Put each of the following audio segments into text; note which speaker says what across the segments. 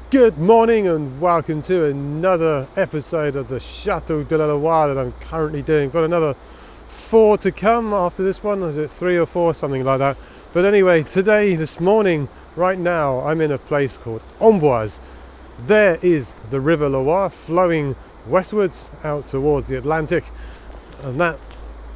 Speaker 1: Good morning and welcome to another episode of the Chateau de la Loire that I'm currently doing. Got another 4 to come after this one. Is it 3 or 4, something like that? But anyway, this morning, right now, I'm in a place called Amboise. There is the River Loire flowing westwards out towards the Atlantic, and that,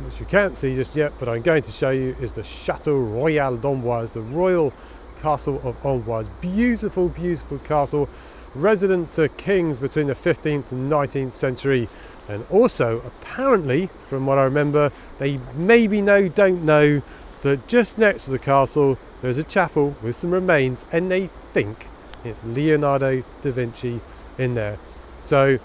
Speaker 1: which you can't see just yet, but I'm going to show you, is the Chateau Royal d'Amboise, the Royal Castle of Amboise. Beautiful, beautiful castle. Residents are kings between the 15th and 19th century, and also apparently, from what I remember, they maybe don't know that just next to the castle there's a chapel with some remains, and they think it's Leonardo da Vinci in there. So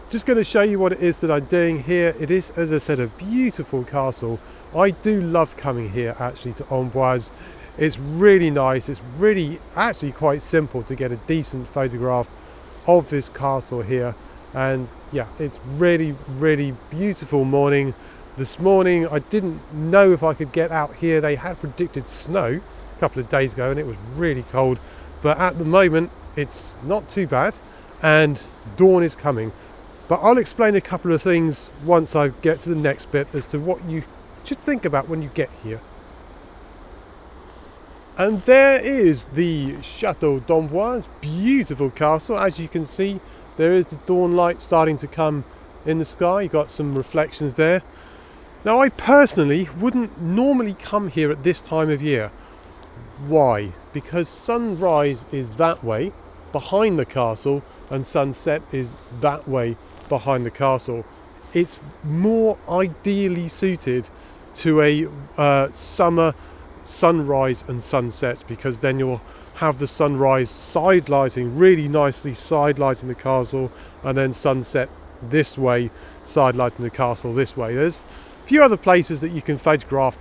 Speaker 1: just going to show you what it is that I'm doing here. It is, as I said, a beautiful castle. I do love coming here actually to Amboise. It's really nice. It's really actually quite simple to get a decent photograph of this castle here. And yeah, it's really, really beautiful morning. This morning I didn't know if I could get out here. They had predicted snow a couple of days ago and it was really cold. But at the moment it's not too bad and dawn is coming. But I'll explain a couple of things once I get to the next bit as to what you should think about when you get here. And there is the Chateau d'Amboise, beautiful castle. As you can see, there is the dawn light starting to come in the sky. You've got some reflections there. Now, I personally wouldn't normally come here at this time of year. Why? Because sunrise is that way, behind the castle, and sunset is that way, behind the castle. It's more ideally suited to a summer sunrise and sunset, because then you'll have the sunrise side lighting really nicely, side lighting the castle, and then sunset this way, side lighting the castle this way. There's a few other places that you can photograph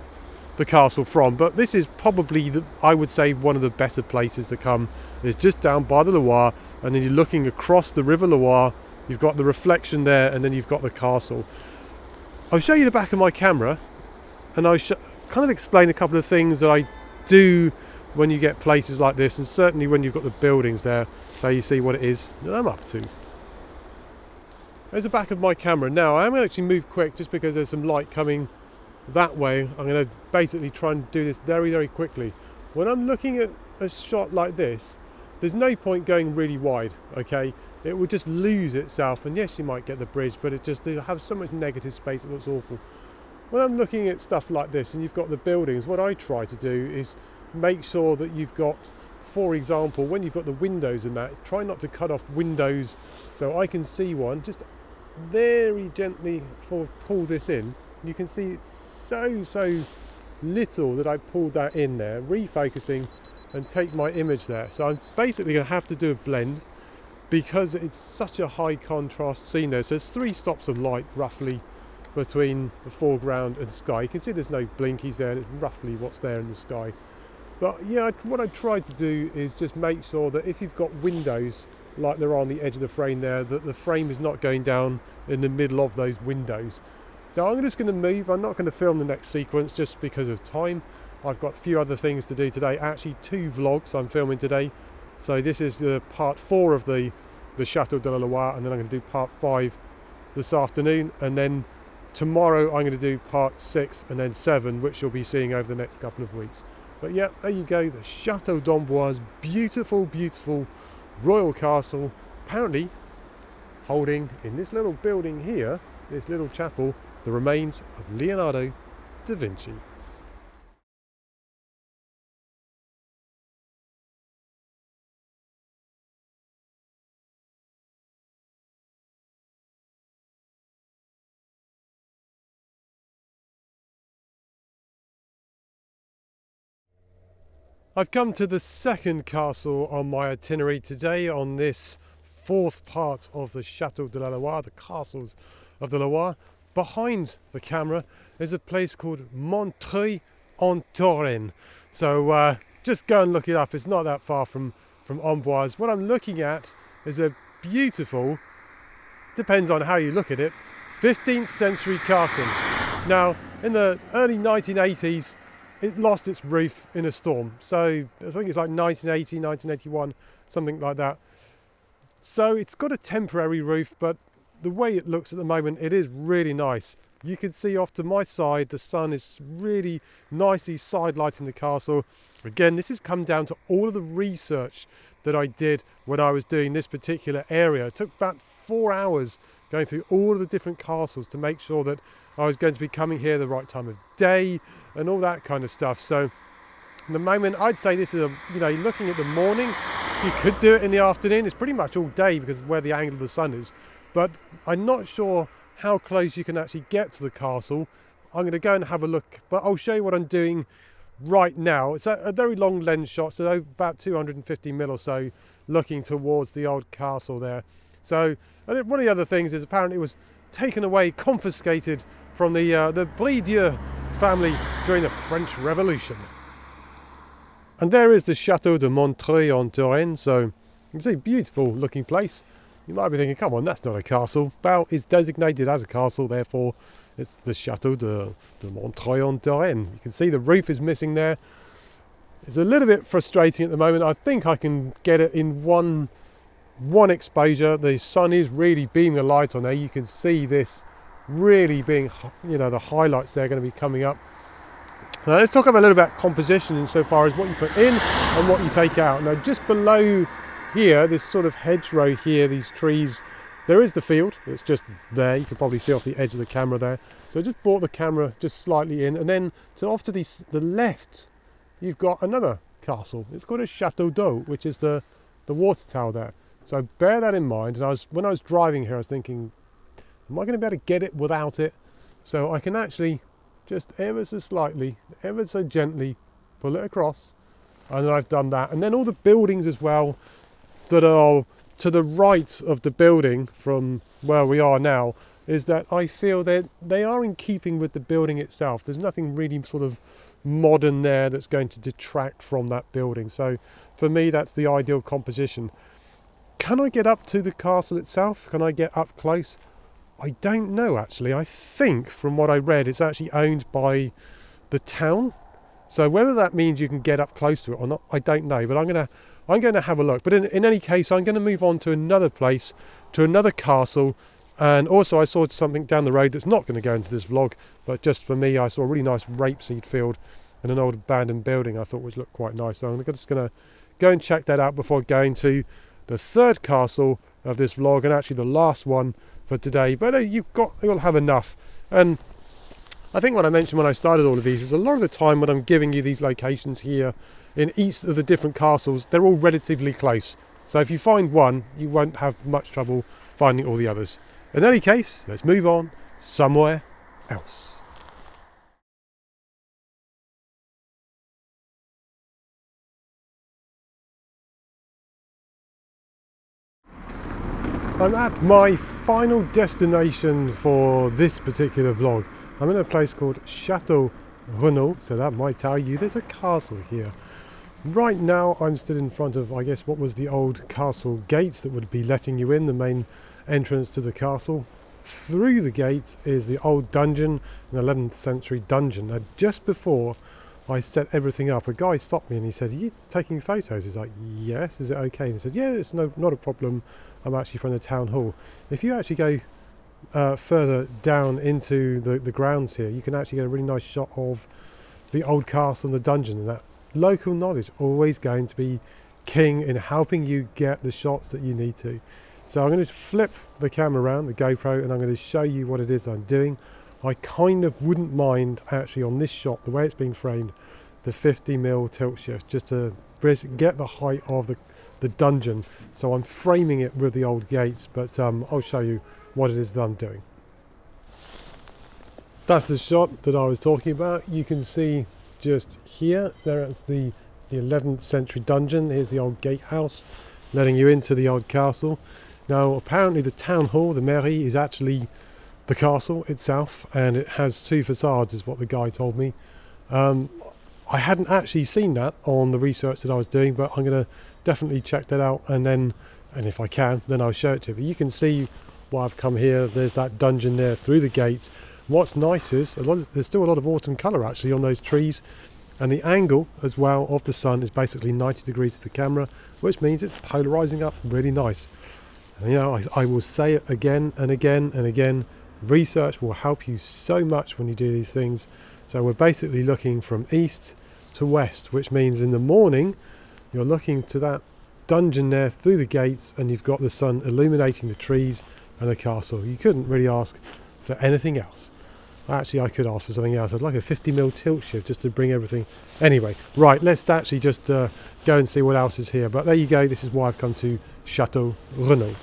Speaker 1: the castle from, but this is probably I would say one of the better places to come. It's just down by the Loire, and then you're looking across the River Loire. You've got the reflection there, and then you've got the castle. I'll show you the back of my camera, and I'll kind of explain a couple of things that I do when you get places like this, and certainly when you've got the buildings there, so you see what it is that I'm up to. There's the back of my camera. Now I am going to actually move quick just because there's some light coming that way. I'm going to basically try and do this very, very quickly. When I'm looking at a shot like this, there's no point going really wide, okay? It will just lose itself, and yes, you might get the bridge, but it'll have so much negative space it looks awful. When I'm looking at stuff like this and you've got the buildings, what I try to do is make sure that you've got, for example, when you've got the windows in that, try not to cut off windows. So I can see one, just very gently pull this in. You can see it's so little that I pulled that in there, refocusing and take my image there. So I'm basically going to have to do a blend because it's such a high contrast scene there. So there's 3 stops of light roughly between the foreground and the sky. You can see there's no blinkies there, and it's roughly what's there in the sky. But yeah, what I tried to do is just make sure that if you've got windows like there are on the edge of the frame there, that the frame is not going down in the middle of those windows. Now I'm just going to move. I'm not going to film the next sequence just because of time. I've got a few other things to do today, actually 2 vlogs I'm filming today. So this is the part 4 of the Chateau de la Loire, and then I'm going to do part 5 this afternoon, and then tomorrow I'm going to do part 6 and then 7, which you'll be seeing over the next couple of weeks. But yeah, there you go, the Chateau d'Amboise, beautiful, beautiful royal castle, apparently holding in this little building here, this little chapel, the remains of Leonardo da Vinci. I've come to the second castle on my itinerary today on this 4th part of the Chateau de la Loire, the castles of the Loire. Behind the camera is a place called Montreuil en Touraine. So just go and look it up. It's not that far from Amboise. What I'm looking at is a beautiful, depends on how you look at it, 15th century castle. Now, in the early 1980s, it lost its roof in a storm. So I think it's like 1980, 1981, something like that. So it's got a temporary roof, but the way it looks at the moment, it is really nice. You can see off to my side, the sun is really nicely side lighting the castle. Again, this has come down to all of the research that I did when I was doing this particular area. It took about 4 hours going through all of the different castles to make sure that I was going to be coming here the right time of day and all that kind of stuff. So at the moment, I'd say this is looking at the morning, you could do it in the afternoon. It's pretty much all day because of where the angle of the sun is, but I'm not sure how close you can actually get to the castle. I'm going to go and have a look, but I'll show you what I'm doing right now. It's a very long lens shot, so about 250 mil or so, looking towards the old castle there. So one of the other things is apparently it was taken away, confiscated from the Bridieu family during the French Revolution. And there is the Chateau de Montreuil en Touraine. So you can see, beautiful looking place. You might be thinking, come on, that's not a castle. Well, it's designated as a castle, therefore it's the Chateau de Montreuil en Touraine. You can see the roof is missing there. It's a little bit frustrating at the moment. I think I can get it in one exposure. The sun is really beaming a light on there. You can see this really being, the highlights there are going to be coming up. Now let's talk about a little about composition insofar as what you put in and what you take out. Now just below here, this sort of hedgerow here, these trees, there is the field. It's just there. You can probably see off the edge of the camera there. So I just brought the camera just slightly in, and then off to the left, you've got another castle. It's called a Chateau, which is the water tower there. So bear that in mind. And when I was driving here, I was thinking, am I going to be able to get it without it? So I can actually just ever so slightly, ever so gently pull it across, and then I've done that. And then all the buildings as well that are to the right of the building from where we are now, is that I feel that they are in keeping with the building itself. There's nothing really sort of modern there that's going to detract from that building. So for me, that's the ideal composition. Can I get up to the castle itself? Can I get up close? I don't know, actually. I think from what I read, it's actually owned by the town. So whether that means you can get up close to it or not, I don't know. But I'm going to have a look. But in any case, I'm going to move on to another place, to another castle. And also I saw something down the road that's not going to go into this vlog, but just for me, I saw a really nice rapeseed field and an old abandoned building I thought which looked quite nice. So I'm just going to go and check that out before going to the third castle of this vlog, and actually the last one for today. But you'll have enough. And I think what I mentioned when I started all of these is a lot of the time when I'm giving you these locations here in each of the different castles, they're all relatively close. So if you find one, you won't have much trouble finding all the others. In any case, let's move on somewhere else. I'm at my final destination for this particular vlog. I'm in a place called Chateau-Renault, so that might tell you there's a castle here. Right now I'm stood in front of, I guess, what was the old castle gate that would be letting you in, the main entrance to the castle. Through the gate is the old dungeon, an 11th century dungeon. Now just before I set everything up, a guy stopped me and he said, "Are you taking photos?" He's like, "Yes, is it okay?" And he said, "Yeah, it's not a problem. I'm actually from the town hall." If you actually go further down into the grounds here, you can actually get a really nice shot of the old castle and the dungeon, and that local knowledge always going to be king in helping you get the shots that you need to. So I'm going to flip the camera around, the GoPro, and I'm going to show you what it is I'm doing. I kind of wouldn't mind actually on this shot, the way it's being framed, the 50mm tilt shift, just to get the height of the dungeon. So I'm framing it with the old gates, but I'll show you what it is that I'm doing. That's the shot that I was talking about. You can see just here, there's the 11th century dungeon. Here's the old gatehouse letting you into the old castle. Now apparently the town hall, the mairie, is actually the castle itself, and it has two facades is what the guy told me. I hadn't actually seen that on the research that I was doing, but I'm going to definitely check that out, and if I can, then I'll show it to you. But you can see why I've come here. There's that dungeon there through the gate. What's nice is there's still a lot of autumn colour actually on those trees. And the angle as well of the sun is basically 90 degrees to the camera, which means it's polarizing up really nice. And, you know, I will say it again and again and again, research will help you so much when you do these things. So we're basically looking from east to west, which means in the morning you're looking to that dungeon there through the gates, and you've got the sun illuminating the trees and the castle. You couldn't really ask for anything else. Actually, I could ask for something else. I'd like a 50mm tilt shift just to bring everything. Anyway, right, let's actually just go and see what else is here. But there you go, this is why I've come to Chateau-Renault.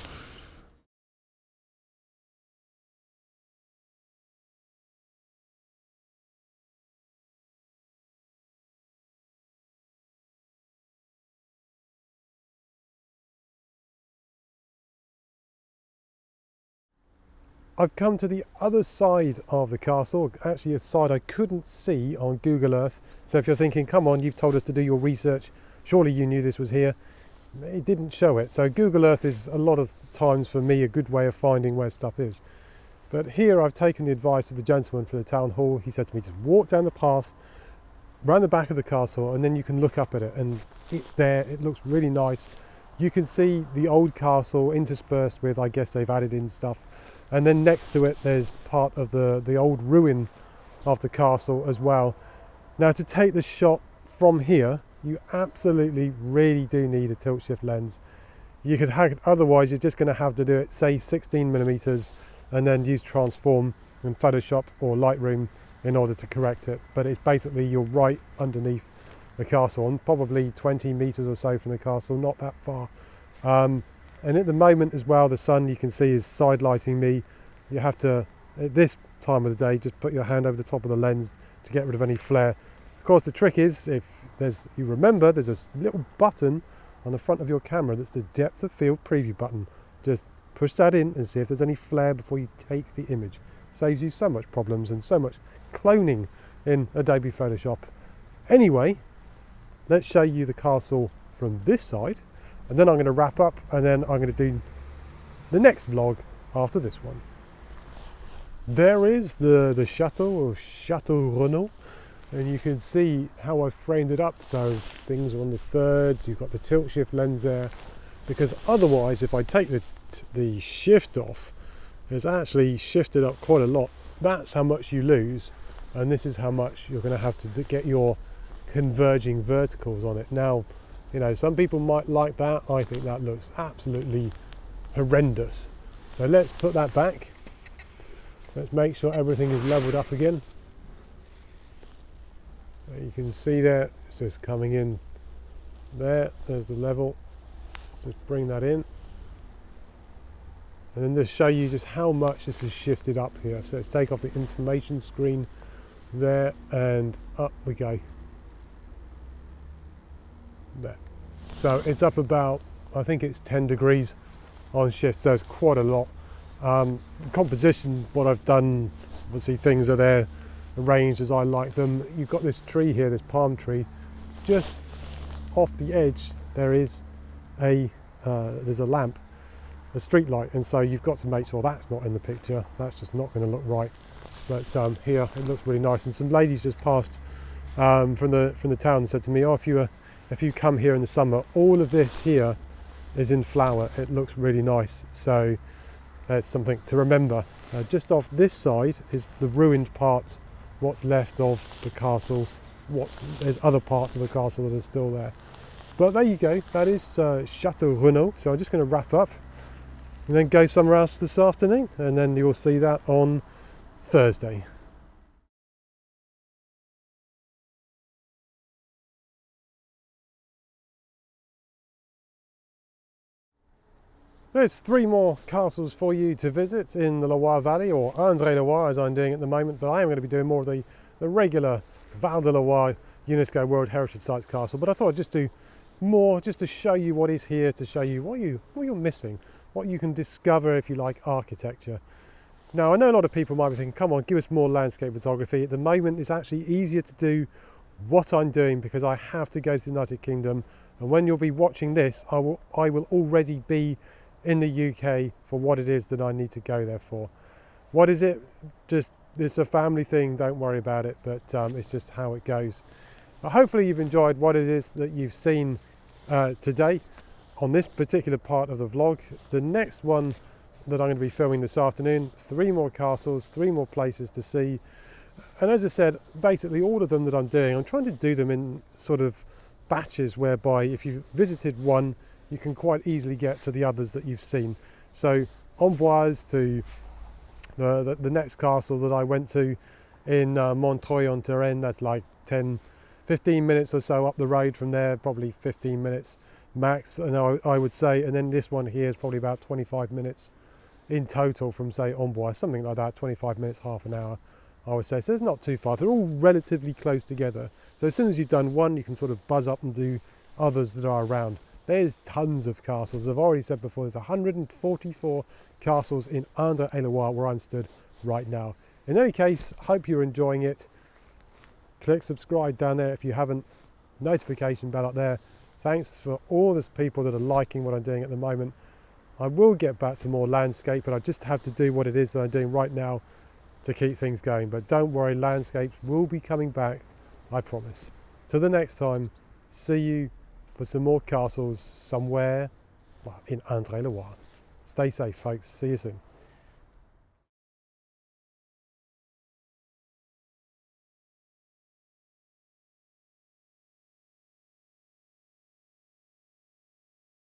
Speaker 1: I've come to the other side of the castle, actually a side I couldn't see on Google Earth. So if you're thinking, come on, you've told us to do your research, surely you knew this was here. It didn't show it. So Google Earth is a lot of times for me a good way of finding where stuff is. But here I've taken the advice of the gentleman for the town hall. He said to me, just walk down the path, round the back of the castle, and then you can look up at it. And it's there, it looks really nice. You can see the old castle interspersed with, I guess they've added in stuff. And then next to it there's part of the old ruin of the castle as well. Now to take the shot from here, you absolutely really do need a tilt shift lens. You could have, otherwise you're just going to have to do it, say 16mm, and then use transform in Photoshop or Lightroom in order to correct it. But it's basically you're right underneath the castle, and probably 20 meters or so from the castle, not that far. And at the moment as well, the sun you can see is side lighting me. You have to, at this time of the day, just put your hand over the top of the lens to get rid of any flare. Of course, the trick is, if you remember, there's a little button on the front of your camera that's the depth of field preview button. Just push that in and see if there's any flare before you take the image. Saves you so much problems and so much cloning in Adobe Photoshop. Anyway, let's show you the castle from this side. And then I'm going to wrap up, and then I'm going to do the next vlog after this one. There is the Chateau, or Chateau-Renault, and you can see how I've framed it up. So things are on the thirds, you've got the tilt shift lens there, because otherwise if I take the shift off, it's actually shifted up quite a lot. That's how much you lose, and this is how much you're going to have to get your converging verticals on it. Now, you know, some people might like that. I think that looks absolutely horrendous. So let's put that back. Let's make sure everything is leveled up again. You can see there, it's just coming in there. There's the level. Let's just bring that in. And then just show you just how much this is shifted up here. So let's take off the information screen there, and up we go. There. So it's up about, I think it's 10 degrees on shift, so it's quite a lot. The composition, what I've done, obviously things are there arranged as I like them. You've got this tree here, this palm tree, just off the edge there is there's a lamp, a street light, and so you've got to make sure that's not in the picture. That's just not going to look right. But here it looks really nice, and some ladies just passed from the town and said to me, oh, if you come here in the summer, all of this here is in flower. It looks really nice. So that's something to remember. Just off this side is the ruined part, what's left of the castle. There's other parts of the castle that are still there. But there you go, that is Chateau-Renault. So I'm just going to wrap up and then go somewhere else this afternoon, and then you'll see that on Thursday. There's 3 more castles for you to visit in the Loire Valley, or Indre-et-Loire as I'm doing at the moment, but I am going to be doing more of the regular Val de Loire UNESCO World Heritage Sites castle. But I thought I'd just do more just to show you what is here, to show you what you're missing, what you can discover if you like architecture. Now, I know a lot of people might be thinking, come on, give us more landscape photography. At the moment it's actually easier to do what I'm doing because I have to go to the United Kingdom, and when you'll be watching this, I will already be in the UK for what it is that I need to go there for. What is it? Just, it's a family thing, don't worry about it, but it's just how it goes. Hopefully you've enjoyed what it is that you've seen today on this particular part of the vlog. The next one that I'm going to be filming this afternoon, 3 more castles, 3 more places to see. And as I said, basically all of them that I'm doing, I'm trying to do them in sort of batches whereby if you've visited one, you can quite easily get to the others that you've seen. So Amboise to the next castle that I went to in Montreuil on Touraine, that's like 15 minutes or so up the road from there, probably 15 minutes max, and I would say. And then this one here is probably about 25 minutes in total from, say, Amboise, something like that, 25 minutes, half an hour, I would say. So it's not too far. They're all relatively close together. So as soon as you've done one, you can sort of buzz up and do others that are around. There's tons of castles. I've already said before, there's 144 castles in Indre-et-Loire where I'm stood right now. In any case, hope you're enjoying it. Click subscribe down there if you haven't. Notification bell up there. Thanks for all the people that are liking what I'm doing at the moment. I will get back to more landscape, but I just have to do what it is that I'm doing right now to keep things going. But don't worry, landscapes will be coming back, I promise. Till the next time, see you for some more castles somewhere in Indre-et-Loire. Stay safe, folks. See you soon.